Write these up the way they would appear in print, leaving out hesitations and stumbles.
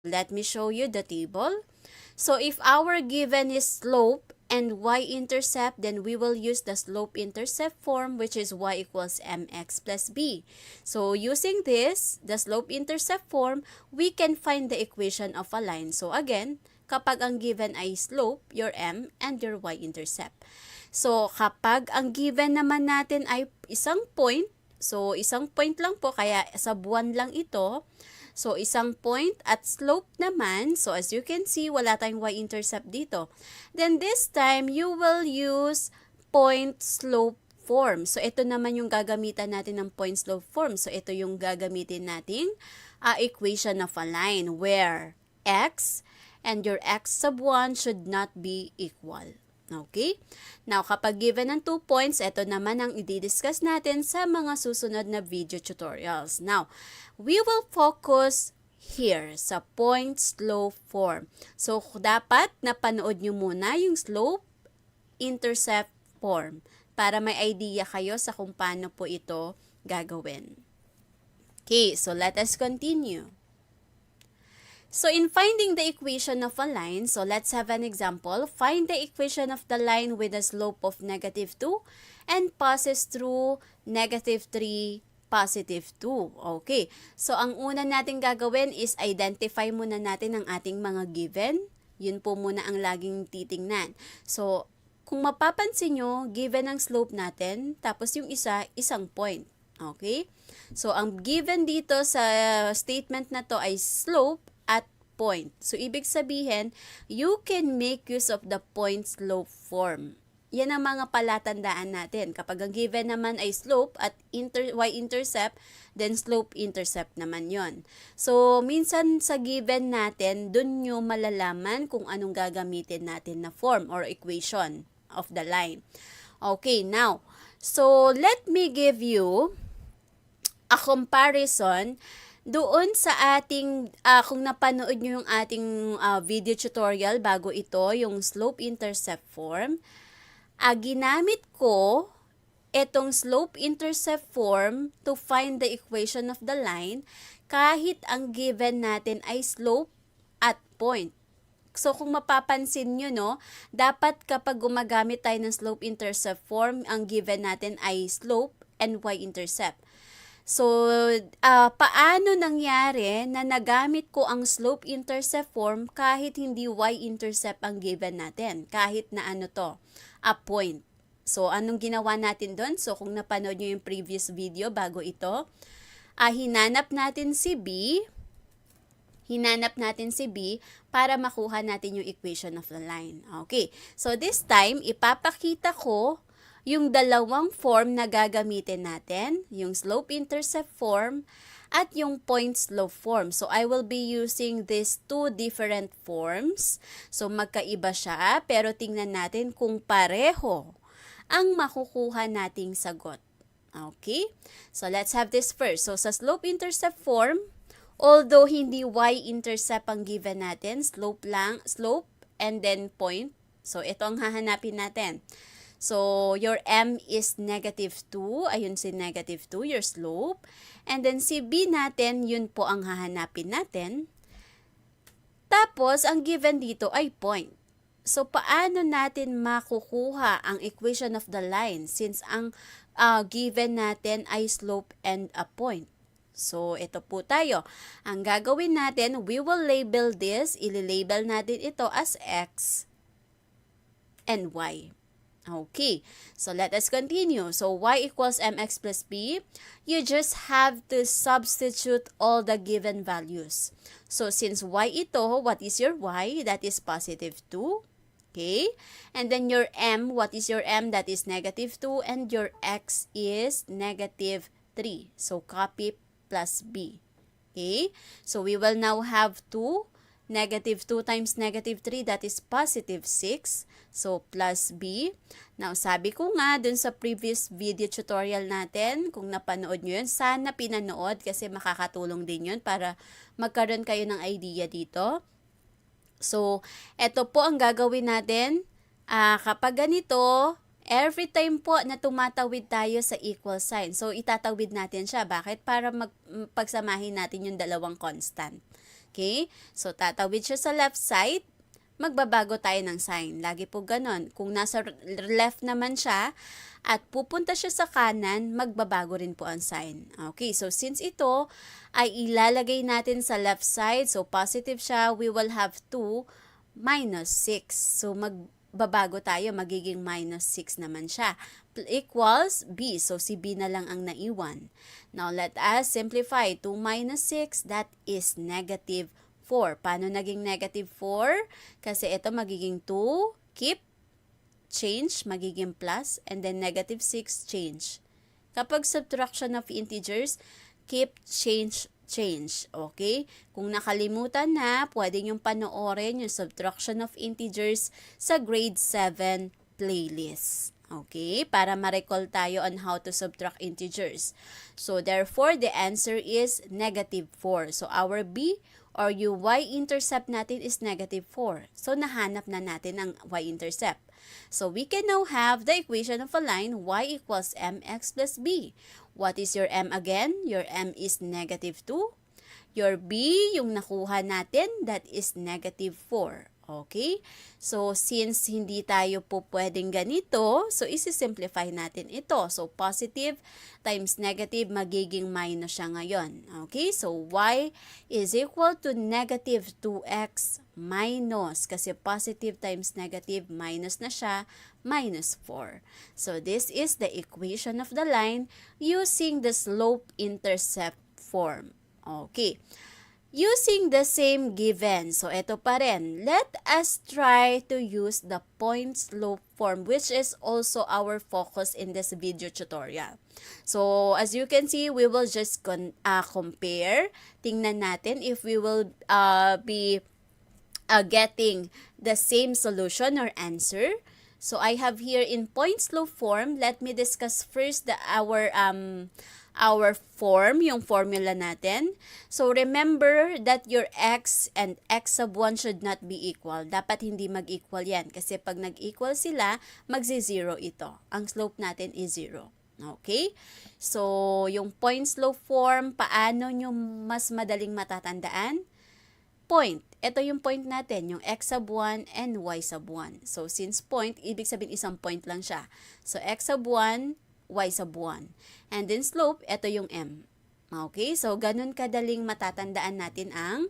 Let me show you the table. So if our given is slope and y-intercept, then we will use the slope-intercept form, which is y equals mx plus b. So using this, the slope-intercept form, we can find the equation of a line. So again, kapag ang given ay slope, your m, and your y-intercept. So kapag ang given naman natin ay isang point, so isang point lang po, kaya sa buwan lang ito. So, isang point at slope naman. So, as you can see, wala tayong y-intercept dito. Then, this time, you will use point slope form. So, ito naman yung gagamitan natin ng point slope form. So, ito yung gagamitin nating equation of a line where x and your x sub 1 should not be equal. Okay? Now, kapag given ng 2 points, ito naman ang i-discuss natin sa mga susunod na video tutorials. Now, we will focus here sa point slope form. So, dapat napanood nyo muna yung slope-intercept form para may idea kayo sa kung paano po ito gagawin. Okay, so let us continue. So, in finding the equation of a line, so let's have an example. Find the equation of the line with a slope of negative 2 and passes through negative 3, positive 2. Okay. So, ang una natin gagawin is identify muna natin ang ating mga given. Yun po muna ang laging titingnan. So, kung mapapansin nyo, given ang slope natin, tapos yung isa, isang point. Okay? So, ang given dito sa statement na to ay slope at point. So, ibig sabihin, you can make use of the point slope form. Yan ang mga palatandaan natin. Kapag ang given naman ay slope at y-intercept, then slope-intercept naman yon. So, minsan sa given natin, dun nyo malalaman kung anong gagamitin natin na form or equation of the line. Okay, now, so let me give you a comparison doon sa ating, kung napanood nyo yung ating video tutorial bago ito, yung slope-intercept form, ginamit ko itong slope-intercept form to find the equation of the line kahit ang given natin ay slope at point. So, kung mapapansin nyo, no, dapat kapag gumagamit tayo ng slope-intercept form, ang given natin ay slope and y-intercept. So, paano nangyari na nagamit ko ang slope-intercept form kahit hindi y-intercept ang given natin? Kahit na ano to, a point. So, anong ginawa natin doon? So, kung napanood nyo yung previous video bago ito, hinanap natin si B. Hinanap natin si B para makuha natin yung equation of the line. Okay. So, this time, ipapakita ko yung dalawang form na gagamitin natin, yung slope-intercept form at yung point slope form. So, I will be using these two different forms. So, magkaiba siya, pero tingnan natin kung pareho ang makukuha nating sagot. Okay? So, let's have this first. So, sa slope-intercept form, although hindi y-intercept ang given natin, slope lang, slope and then point. So, ito ang hahanapin natin. So, your m is negative 2. Ayun si negative 2, your slope. And then si b natin, yun po ang hahanapin natin. Tapos, ang given dito ay point. So, paano natin makukuha ang equation of the line since ang given natin ay slope and a point? So, ito po tayo. Ang gagawin natin, we will label this, ililabel natin ito as x and y. Okay, so let us continue. So, y equals mx plus b. You just have to substitute all the given values. So, since y ito, what is your y? That is positive 2. Okay, and then your m, what is your m? That is negative 2. And your x is negative 3. So, copy plus b. Okay, so we will now have 2. Negative 2 times negative 3, that is positive 6. So, plus b. Now, sabi ko nga dun sa previous video tutorial natin, kung napanood nyo yun, sana pinanood kasi makakatulong din yun para magkaroon kayo ng idea dito. So, eto po ang gagawin natin. Kapag ganito, every time po na tumatawid tayo sa equal sign, so itatawid natin siya. Bakit? Para pagsamahin natin yung dalawang constant. Okay? So, tatawid siya sa left side, magbabago tayo ng sign. Lagi po ganon. Kung nasa left naman siya at pupunta siya sa kanan, magbabago rin po ang sign. Okay, so since ito ay ilalagay natin sa left side, so positive siya, we will have 2 minus 6. So magbabago tayo, magiging minus 6 naman siya. Equals B, so si B na lang ang naiwan. Now let us simplify. 2 minus 6, that is negative 4. Paano naging negative 4? Kasi ito magiging 2, keep, change, magiging plus, and then negative 6, change. Kapag subtraction of integers, keep, change, change. Okay? Kung nakalimutan na, pwede niyong panoorin yung subtraction of integers sa grade 7 playlist. Okay? Para ma-recall tayo on how to subtract integers. So, therefore, the answer is negative 4. So, our B or yung y-intercept natin is negative 4. So, nahanap na natin ang y-intercept. So, we can now have the equation of a line y equals mx plus b. What is your m again? Your m is negative 2. Your b, yung nakuha natin, that is negative 4. Okay? So, since hindi tayo po pwedeng ganito, so isi-simplify natin ito. So, positive times negative, magiging minus siya ngayon. Okay? So, y is equal to negative 2x minus, kasi positive times negative, minus na siya, minus 4. So, this is the equation of the line using the slope-intercept form. Okay. Using the same given, so ito pa rin, let us try to use the point-slope form, which is also our focus in this video tutorial. So, as you can see, we will just compare. Tingnan natin if we will be getting the same solution or answer. So, I have here in point-slope form, let me discuss first our form, yung formula natin. So, remember that your x and x sub 1 should not be equal. Dapat hindi mag-equal yan. Kasi pag nag-equal sila, magzi-0 ito. Ang slope natin is 0. Okay? So, yung point slope form, paano nyo mas madaling matatandaan? Point. Ito yung point natin, yung x sub 1 and y sub 1. So, since point, ibig sabihin isang point lang siya. So, x sub 1, y sub 1. And then slope, ito yung m. Okay? So, ganun kadaling matatandaan natin ang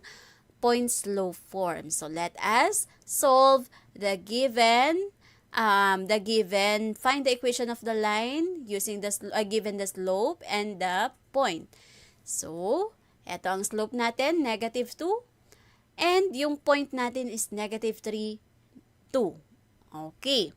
point slope form. So, let us solve the given, find the equation of the line using the given the slope and the point. So, ito ang slope natin, negative 2. And yung point natin is negative 3, 2. Okay.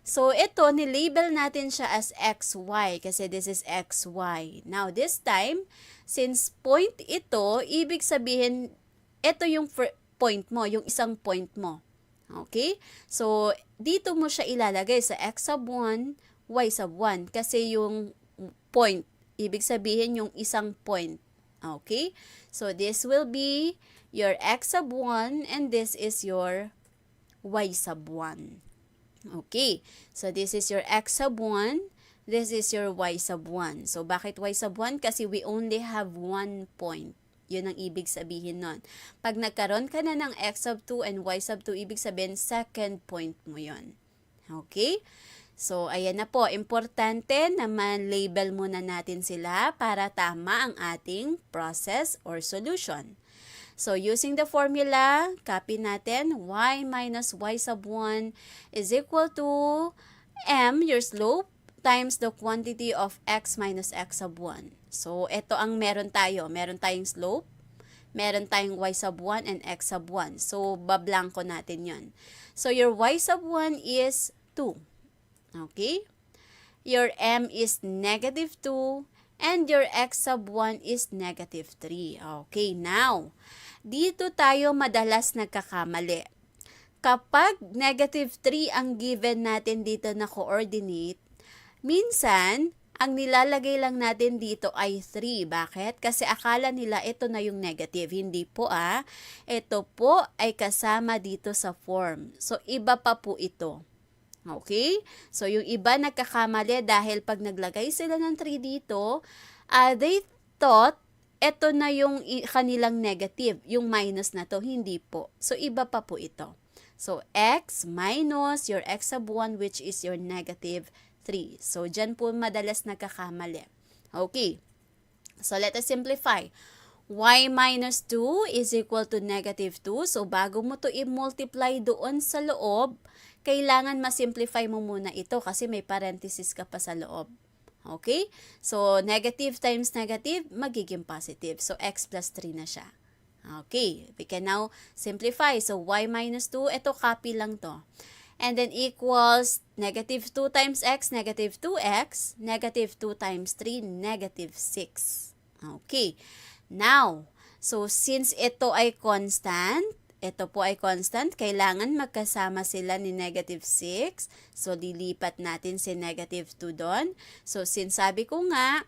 So, ito, nilabel natin siya as xy kasi this is xy. Now, this time, since point ito, ibig sabihin, ito yung point mo, yung isang point mo. Okay? So, dito mo siya ilalagay sa x sub 1, y sub 1 kasi yung point, ibig sabihin yung isang point. Okay? So, this will be your x sub 1 and this is your y sub 1. Okay, so this is your x sub 1, this is your y sub 1. So, bakit y sub 1? Kasi we only have one point. Yun ang ibig sabihin nun. Pag nagkaroon ka na ng x sub 2 and y sub 2, ibig sabihin second point mo yun. Okay? So, ayan na po. Importante naman label muna natin sila para tama ang ating process or solution. So, using the formula, copy natin, y minus y sub 1 is equal to m, your slope, times the quantity of x minus x sub 1. So, ito ang meron tayo. Meron tayong slope, meron tayong y sub 1 and x sub 1. So, bablanko natin yon. So, your y sub 1 is 2. Okay? Your m is negative 2 and your x sub 1 is negative 3. Okay, now, dito tayo madalas nagkakamali. Kapag negative 3 ang given natin dito na coordinate, minsan, ang nilalagay lang natin dito ay 3. Bakit? Kasi akala nila ito na yung negative. Hindi po Ito po ay kasama dito sa form. So, iba pa po ito. Okay? So, yung iba nagkakamali dahil pag naglagay sila ng 3 dito, they thought eto na yung kanilang negative, yung minus na to, hindi po. So, iba pa po ito. So, x minus your x sub 1, which is your negative 3. So, dyan po madalas nagkakamali. Okay. So, let us simplify. Y minus 2 is equal to negative 2. So, bago mo to i-multiply doon sa loob, kailangan ma-simplify mo muna ito kasi may parenthesis ka pa sa loob. Okay? So, negative times negative, magiging positive. So, x plus 3 na siya. Okay, we can now simplify. So, y minus 2, ito copy lang to. And then equals negative 2 times x, negative 2x, negative 2 times 3, negative 6. Okay, now, so since ito ay constant, kailangan magkasama sila ni negative 6. So, lilipat natin si negative 2 doon. So, since sabi ko nga,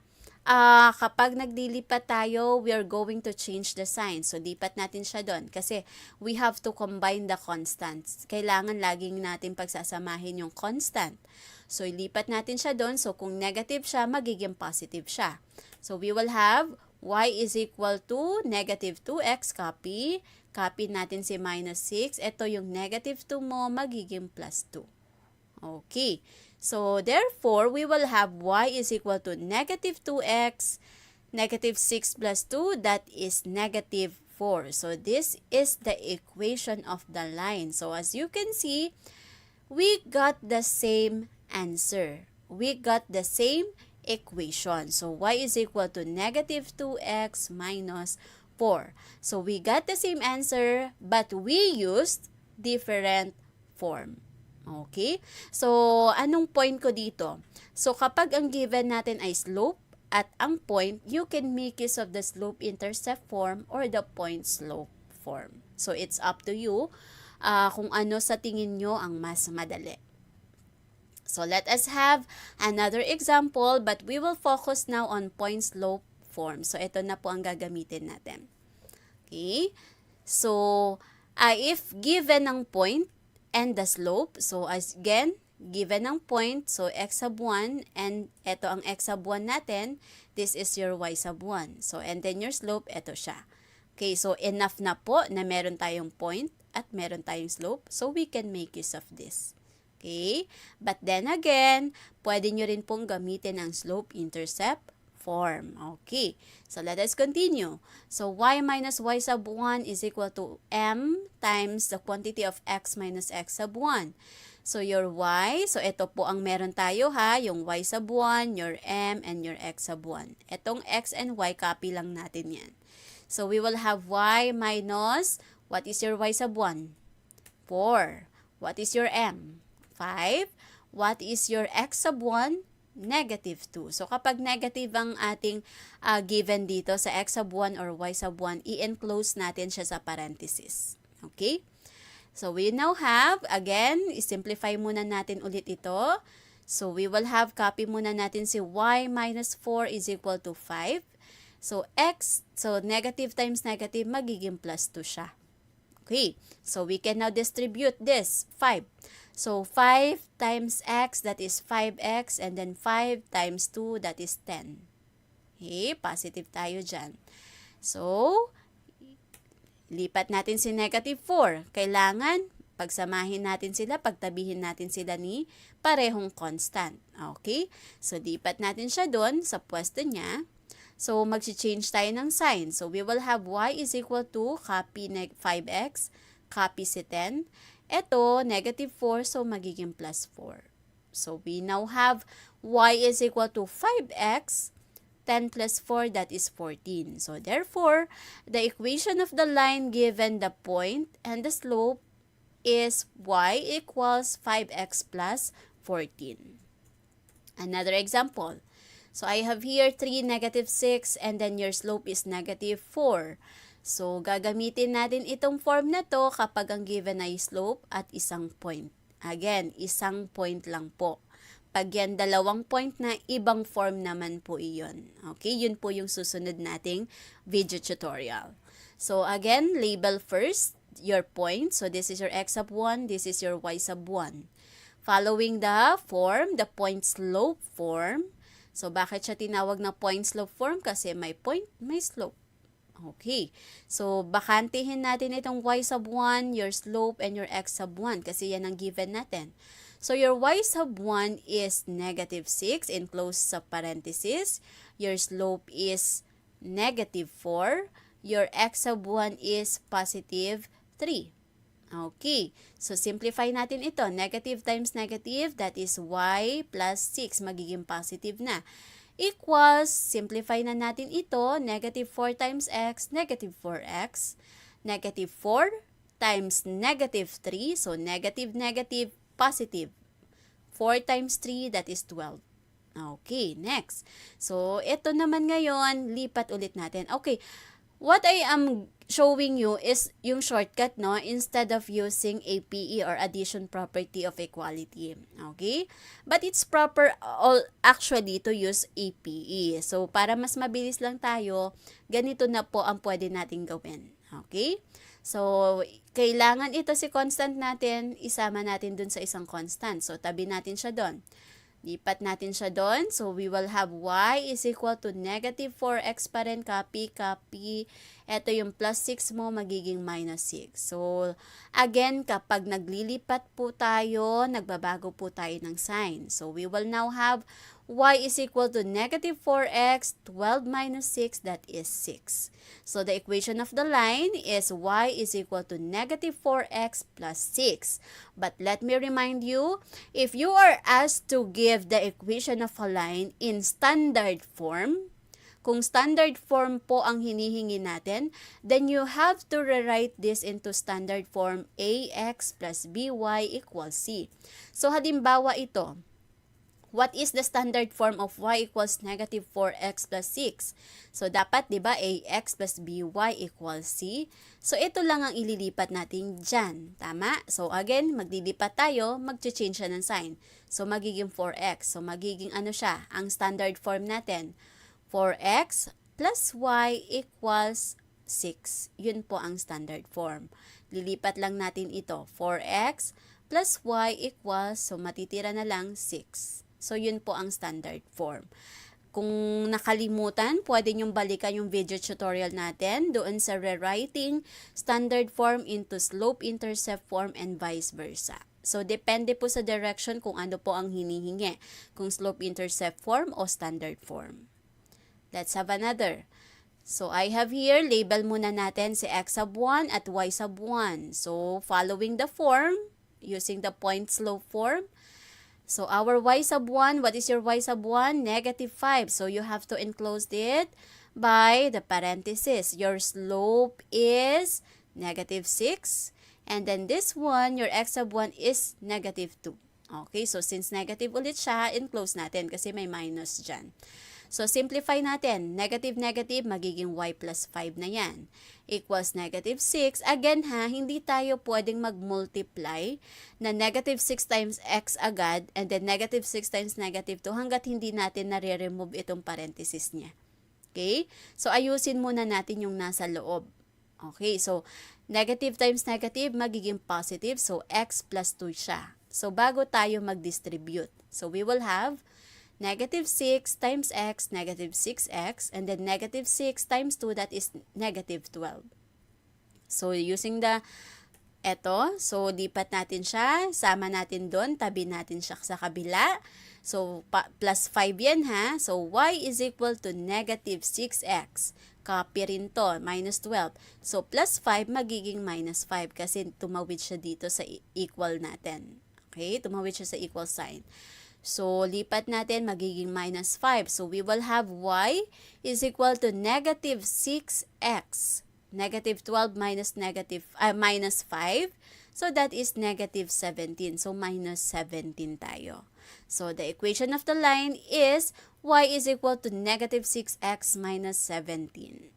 kapag naglilipat tayo, we are going to change the sign. So, lipat natin siya doon kasi we have to combine the constants. Kailangan laging natin pagsasamahin yung constant. So, ilipat natin siya doon. So, kung negative siya, magiging positive siya. So, we will have y is equal to negative 2x, copy. Copy natin si minus 6. Ito yung negative 2 mo, magiging plus 2. Okay. So, therefore, we will have y is equal to negative 2x, negative 6 plus 2, that is negative 4. So, this is the equation of the line. So, as you can see, we got the same answer. We got the same equation. So, y is equal to negative 2x minus 4. So, we got the same answer, but we used different form. Okay? So, anong point ko dito? So, kapag ang given natin ay slope at ang point, you can make use of the slope-intercept form or the point-slope form. So, it's up to you kung ano sa tingin nyo ang mas madali. So, let us have another example, but we will focus now on point-slope form. So, ito na po ang gagamitin natin. Okay? So, if given ang point, and the slope, so as again, given ang point, so x sub 1, and ito ang x sub 1 natin, this is your y sub 1. So, and then your slope, ito siya. Okay, so enough na po na meron tayong point at meron tayong slope, so we can make use of this. Okay, but then again, pwede nyo rin pong gamitin ang slope-intercept form. Okay, so let us continue. So, y minus y sub 1 is equal to m times the quantity of x minus x sub 1. So, your y, so ito po ang meron tayo ha, yung y sub 1, your m, and your x sub 1. Itong x and y, copy lang natin yan. So, we will have y minus, what is your y sub 1? 4. What is your m? 5. What is your x sub 1? Negative 2. So, kapag negative ang ating given dito sa x sub 1 or y sub 1, i-enclose natin siya sa parenthesis. Okay? So, we now have, again, simplify muna natin ulit ito. So, we will have, copy muna natin si y minus 4 is equal to 5. So, x, so negative times negative, magiging plus 2 siya. Okay? So, we can now distribute this, 5. So, 5 times x, that is 5x, and then 5 times 2, that is 10. Okay, positive tayo dyan. So, lipat natin si negative 4. Kailangan, pagsamahin natin sila, pagtabihin natin sila ni parehong constant. Okay, so lipat natin siya doon sa pwesto niya. So, mag-change tayo ng sign. So, we will have y is equal to, copy 5x, copy si 10. Ito, negative 4, so magiging plus 4. So, we now have y is equal to 5x, 10 plus 4, that is 14. So, therefore, the equation of the line given the point and the slope is y equals 5x plus 14. Another example. So, I have here 3, negative 6, and then your slope is negative 4. So, gagamitin natin itong form na to kapag ang given ay slope at isang point. Again, isang point lang po. Pag yan dalawang point na, ibang form naman po iyon. Okay, yun po yung susunod nating video tutorial. So, again, label first your point. So, this is your x sub 1, this is your y sub 1. Following the form, the point slope form. So, bakit siya tinawag na point slope form? Kasi may point, may slope. Okay. So, bakantihin natin itong y sub 1, your slope, and your x sub 1 kasi yan ang given natin. So, your y sub 1 is negative 6 in close sa parenthesis. Your slope is negative 4. Your x sub 1 is positive 3. Okay. So, simplify natin ito. Negative times negative, that is y plus 6. Magiging positive na. Equals, simplify na natin ito, negative 4 times x, negative 4x. Negative 4 times negative 3, so negative, negative, positive. 4 times 3, that is 12. Okay, next. So, ito naman ngayon, lipat ulit natin. Okay, what I am showing you is yung shortcut, no? Instead of using APE or addition property of equality. Okay? But it's proper actually to use APE. So, para mas mabilis lang tayo, ganito na po ang pwede natin gawin. Okay? So, kailangan ito si constant natin, isama natin dun sa isang constant. So, tabi natin siya dun. Lipat natin siya doon. So, we will have y is equal to negative 4x pa rin. Copy, copy. Ito yung plus 6 mo, magiging minus 6. So, again, kapag naglilipat po tayo, nagbabago po tayo ng sign. So, we will now have y is equal to negative 4x, 12 minus 6, that is 6. So, the equation of the line is y is equal to negative 4x plus 6. But let me remind you, if you are asked to give the equation of a line in standard form, kung standard form po ang hinihingi natin, then you have to rewrite this into standard form ax plus by equals c. So, halimbawa ito, what is the standard form of y equals negative 4x plus 6? So, dapat, di ba, ax plus by equals c. So, ito lang ang ililipat natin dyan. Tama? So, again, maglilipat tayo, mag-change siya ng sign. So, magiging 4x. So, magiging ano siya, ang standard form natin. 4x plus y equals 6. Yun po ang standard form. Lilipat lang natin ito. 4x plus y equals, so matitira na lang 6. So, yun po ang standard form. Kung nakalimutan, pwede nyong balikan yung video tutorial natin doon sa rewriting standard form into slope-intercept form and vice versa. So, depende po sa direction kung ano po ang hinihingi. Kung slope-intercept form o standard form. Let's have another. So, I have here, label muna natin si x sub 1 at y sub 1. So, following the form, using the point slope form. So, our y sub 1, what is your y sub 1? Negative 5. So, you have to enclose it by the parenthesis. Your slope is negative 6. And then this one, your x sub 1 is negative 2. Okay, so since negative ulit siya, enclose natin kasi may minus dyan. So, simplify natin. Negative, negative, magiging y plus 5 na yan. Equals negative 6. Again ha, hindi tayo pwedeng mag-multiply na negative 6 times x agad and then negative 6 times negative 2 hanggat hindi natin nare-remove itong parenthesis niya. Okay? So, ayusin muna natin yung nasa loob. Okay, so, negative times negative, magiging positive. So, x plus 2 siya. So, bago tayo mag-distribute. So, we will have negative 6 times x, negative 6x, and then negative 6 times 2, that is negative 12. So, using so, lipat natin siya, sama natin doon, tabi natin siya sa kabila. So, plus 5 yan ha. So, y is equal to negative 6x. Copy rin to, minus 12. So, plus 5 magiging minus 5 kasi tumawid siya dito sa equal natin. Okay, tumawid siya sa equal sign. So, lipat natin, magiging minus 5. So, we will have y is equal to negative 6x. Negative 12 minus minus 5. So, that is negative 17. So, minus 17 tayo. So, the equation of the line is y is equal to negative 6x minus 17.